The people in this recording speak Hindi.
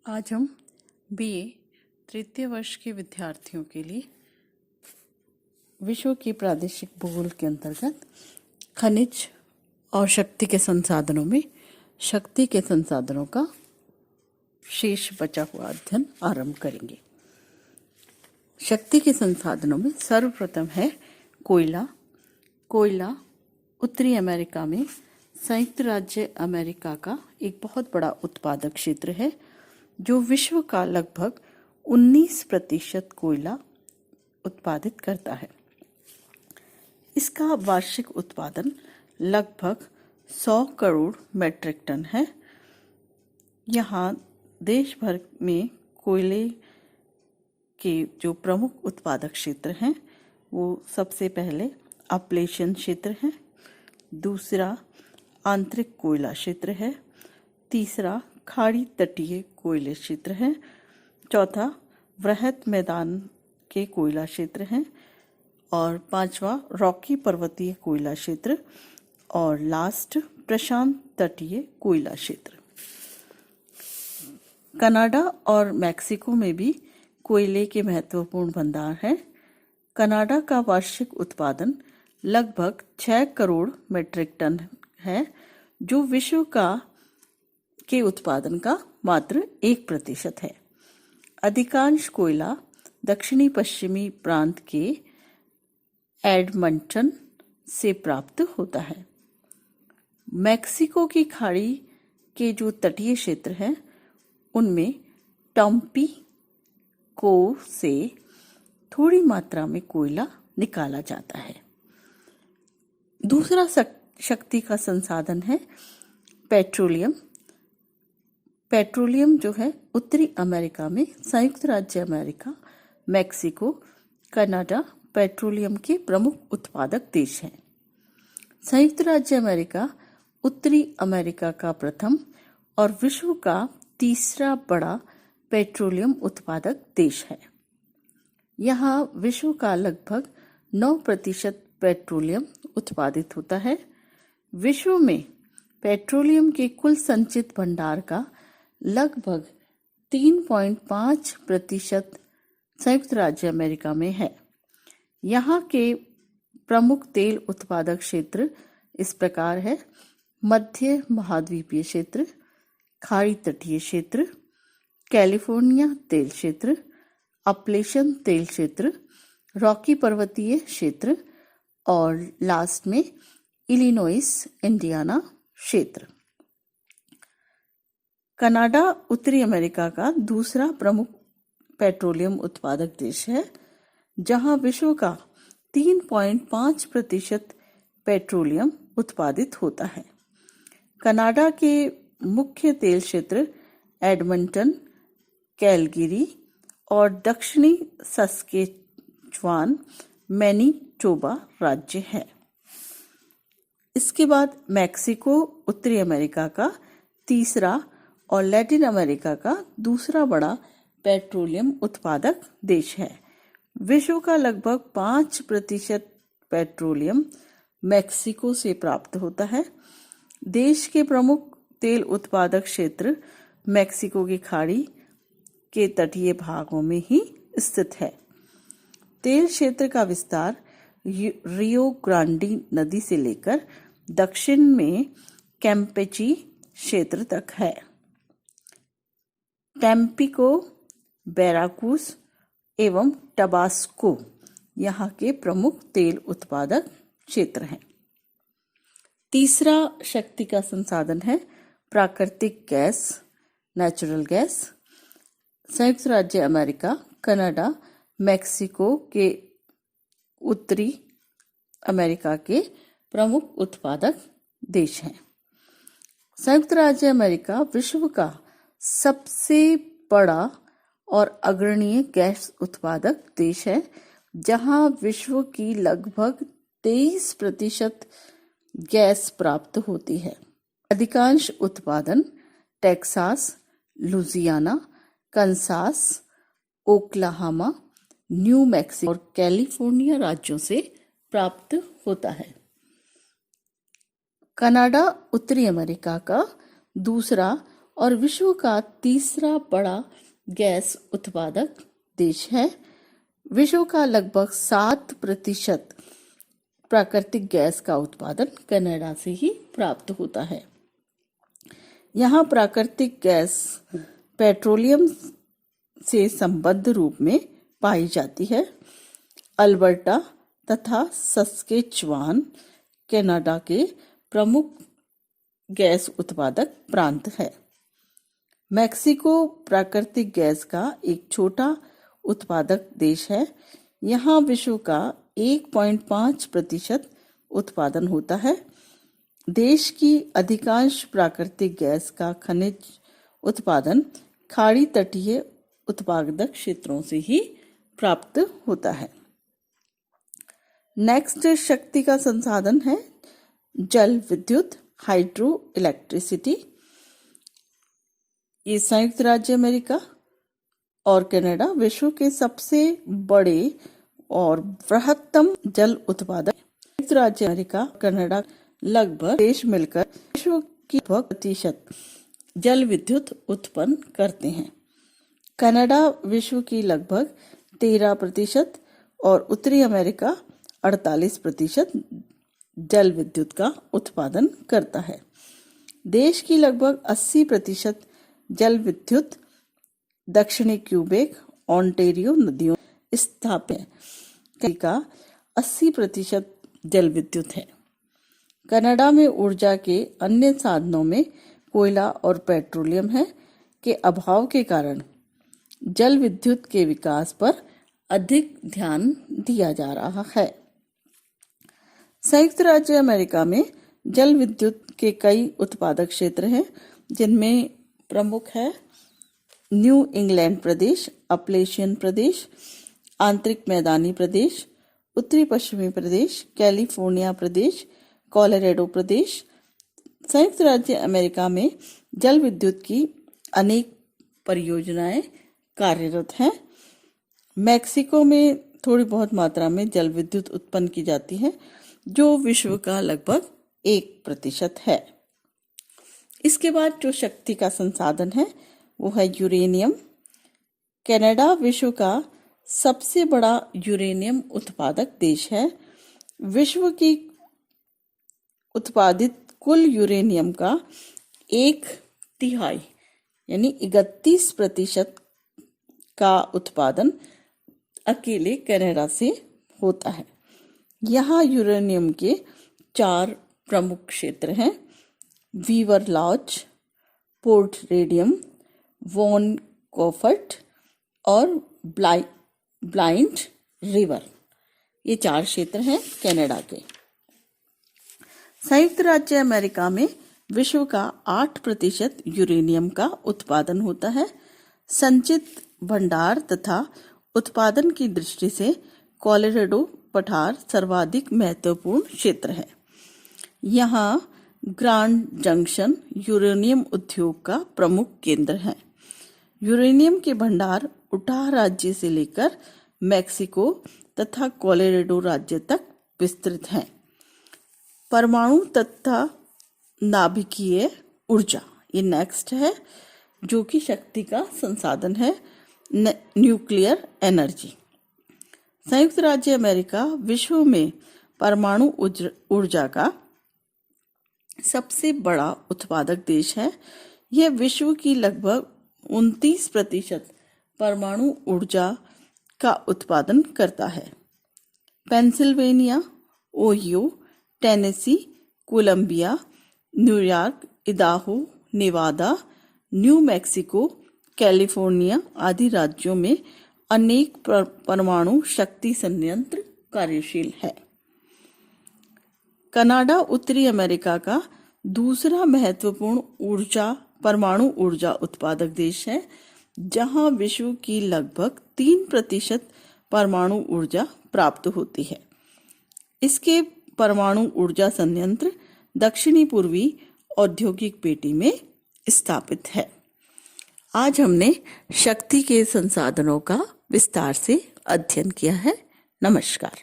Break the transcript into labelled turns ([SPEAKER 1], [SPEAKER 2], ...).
[SPEAKER 1] आज हम बीए तृतीय वर्ष के विद्यार्थियों के लिए विश्व की प्रादेशिक भूगोल के अंतर्गत खनिज और शक्ति के संसाधनों में शक्ति के संसाधनों का शेष बचा हुआ अध्ययन आरंभ करेंगे। शक्ति के संसाधनों में सर्वप्रथम है कोयला। कोयला उत्तरी अमेरिका में संयुक्त राज्य अमेरिका का एक बहुत बड़ा उत्पादक क्षेत्र है, जो विश्व का लगभग 19% कोयला उत्पादित करता है। इसका वार्षिक उत्पादन लगभग 100 करोड़ मीट्रिक टन है। यहाँ देश भर में कोयले के जो प्रमुख उत्पादक क्षेत्र हैं वो सबसे पहले अपलेशन क्षेत्र है, दूसरा आंतरिक कोयला क्षेत्र है, तीसरा खाड़ी तटीय कोयले क्षेत्र है, चौथा वृहद मैदान के कोयला क्षेत्र हैं और पांचवा रॉकी पर्वतीय कोयला क्षेत्र और लास्ट प्रशांत तटीय कोयला क्षेत्र। कनाडा और मैक्सिको में भी कोयले के महत्वपूर्ण भंडार हैं। कनाडा का वार्षिक उत्पादन लगभग 6 करोड़ मीट्रिक टन है, जो विश्व के उत्पादन का मात्र 1% है। अधिकांश कोयला दक्षिणी पश्चिमी प्रांत के एडमंटन से प्राप्त होता है। मैक्सिको की खाड़ी के जो तटीय क्षेत्र हैं उनमें टम्पी को से थोड़ी मात्रा में कोयला निकाला जाता है। दूसरा शक्ति का संसाधन है पेट्रोलियम। पेट्रोलियम जो है उत्तरी अमेरिका में संयुक्त राज्य अमेरिका, मैक्सिको, कनाडा पेट्रोलियम के प्रमुख उत्पादक देश हैं। संयुक्त राज्य अमेरिका उत्तरी अमेरिका का प्रथम और विश्व का तीसरा बड़ा पेट्रोलियम उत्पादक देश है। यहाँ विश्व का लगभग 9% पेट्रोलियम उत्पादित होता है। विश्व में पेट्रोलियम के कुल संचित भंडार का लगभग 3.5% संयुक्त राज्य अमेरिका में है। यहाँ के प्रमुख तेल उत्पादक क्षेत्र इस प्रकार है: मध्य महाद्वीपीय क्षेत्र, खाड़ी तटीय क्षेत्र, कैलिफोर्निया तेल क्षेत्र, अपलेशन तेल क्षेत्र, रॉकी पर्वतीय क्षेत्र और लास्ट में इलिनोइस इंडियाना क्षेत्र। कनाडा उत्तरी अमेरिका का दूसरा प्रमुख पेट्रोलियम उत्पादक देश है, जहां विश्व का 3.5% पेट्रोलियम उत्पादित होता है। कनाडा के मुख्य तेल क्षेत्र एडमंटन, कैलगरी और दक्षिणी सस्केचुआन, मैनीटोबा राज्य है। इसके बाद मैक्सिको उत्तरी अमेरिका का तीसरा और लैटिन अमेरिका का दूसरा बड़ा पेट्रोलियम उत्पादक देश है। विश्व का लगभग 5% पेट्रोलियम मैक्सिको से प्राप्त होता है। देश के प्रमुख तेल उत्पादक क्षेत्र मैक्सिको की खाड़ी के तटीय भागों में ही स्थित है। तेल क्षेत्र का विस्तार रियो ग्रांडी नदी से लेकर दक्षिण में कैम्पेची क्षेत्र तक है। टेम्पिको, वेराक्रूज एवं टबास्को यहाँ के प्रमुख तेल उत्पादक क्षेत्र हैं। तीसरा शक्ति का संसाधन है प्राकृतिक गैस, नेचुरल गैस। संयुक्त राज्य अमेरिका, कनाडा, मैक्सिको के उत्तरी अमेरिका के प्रमुख उत्पादक देश हैं। संयुक्त राज्य अमेरिका विश्व का सबसे बड़ा और अग्रणीय गैस उत्पादक देश है, जहां विश्व की लगभग 23% गैस प्राप्त होती है। अधिकांश उत्पादन Texas, Louisiana, Kansas, Oklahoma, new Mexico और कैलिफोर्निया राज्यों से प्राप्त होता है। कनाडा उत्तरी अमेरिका का दूसरा और विश्व का तीसरा बड़ा गैस उत्पादक देश है। विश्व का लगभग 7% प्राकृतिक गैस का उत्पादन कनाडा से ही प्राप्त होता है। यहाँ प्राकृतिक गैस पेट्रोलियम से संबद्ध रूप में पाई जाती है। अल्बर्टा तथा सस्केचुआन कनाडा के प्रमुख गैस उत्पादक प्रांत है। मैक्सिको प्राकृतिक गैस का एक छोटा उत्पादक देश है। यहाँ विश्व का 1.5% उत्पादन होता है। देश की अधिकांश प्राकृतिक गैस का खनिज उत्पादन खाड़ी तटीय उत्पादक क्षेत्रों से ही प्राप्त होता है। नेक्स्ट शक्ति का संसाधन है जल विद्युत, हाइड्रो इलेक्ट्रिसिटी। ये संयुक्त राज्य अमेरिका और कनाडा विश्व के सबसे बड़े और बृहत्तम जल उत्पादक। संयुक्त राज्य अमेरिका कनाडा लगभग देश मिलकर विश्व की 20% जल विद्युत उत्पन्न करते हैं। कनाडा विश्व की लगभग 13% और उत्तरी अमेरिका 48% जल विद्युत का उत्पादन करता है। देश की लगभग 80% जल विद्युत दक्षिणी क्यूबेक ओंटारियो नदियों स्थापित है का 80% जल विद्युत है। कनाडा में ऊर्जा के अन्य साधनों में कोयला और पेट्रोलियम है के अभाव के कारण जल विद्युत के विकास पर अधिक ध्यान दिया जा रहा है। संयुक्त राज्य अमेरिका में जल विद्युत के कई उत्पादक क्षेत्र हैं, जिनमें प्रमुख है न्यू इंग्लैंड प्रदेश, अपलेशियन प्रदेश, आंतरिक मैदानी प्रदेश, उत्तरी पश्चिमी प्रदेश, कैलिफोर्निया प्रदेश, कोलोराडो प्रदेश। संयुक्त राज्य अमेरिका में जल विद्युत की अनेक परियोजनाएं कार्यरत हैं। मैक्सिको में थोड़ी बहुत मात्रा में जल विद्युत उत्पन्न की जाती है, जो विश्व का लगभग 1% है। इसके बाद जो शक्ति का संसाधन है वो है यूरेनियम। कनाडा विश्व का सबसे बड़ा यूरेनियम उत्पादक देश है। विश्व की उत्पादित कुल यूरेनियम का 1/3 यानी 31% का उत्पादन अकेले कनाडा से होता है। यहाँ यूरेनियम के 4 प्रमुख क्षेत्र हैं: वीवर लॉज, पोर्ट रेडियम, वॉन कोफर्ट और ब्लाइंड रिवर। ये 4 क्षेत्र हैं कनाडा के। संयुक्त राज्य अमेरिका में विश्व का 8% यूरेनियम का उत्पादन होता है। संचित भंडार तथा उत्पादन की दृष्टि से कोलोराडो पठार सर्वाधिक महत्वपूर्ण क्षेत्र है। यहाँ ग्रांड जंक्शन यूरेनियम उद्योग का प्रमुख केंद्र है। यूरेनियम के भंडार उटाह राज्य से लेकर मैक्सिको तथा कोलोराडो राज्य तक विस्तृत हैं। परमाणु तथा नाभिकीय ऊर्जा ये नेक्स्ट है, जो कि शक्ति का संसाधन है, न्यूक्लियर एनर्जी। संयुक्त राज्य अमेरिका विश्व में परमाणु ऊर्जा का सबसे बड़ा उत्पादक देश है। यह विश्व की लगभग 29% परमाणु ऊर्जा का उत्पादन करता है। Pennsylvania, Ohio, Tennessee, Columbia, New York, Idaho, Nevada, New Mexico, California आदि राज्यों में अनेक परमाणु शक्ति संयंत्र कार्यशील है। कनाडा उत्तरी अमेरिका का दूसरा महत्वपूर्ण परमाणु ऊर्जा उत्पादक देश है, जहां विश्व की लगभग 3% परमाणु ऊर्जा प्राप्त होती है। इसके परमाणु ऊर्जा संयंत्र दक्षिणी पूर्वी औद्योगिक पेटी में स्थापित है। आज हमने शक्ति के संसाधनों का विस्तार से अध्ययन किया है। नमस्कार।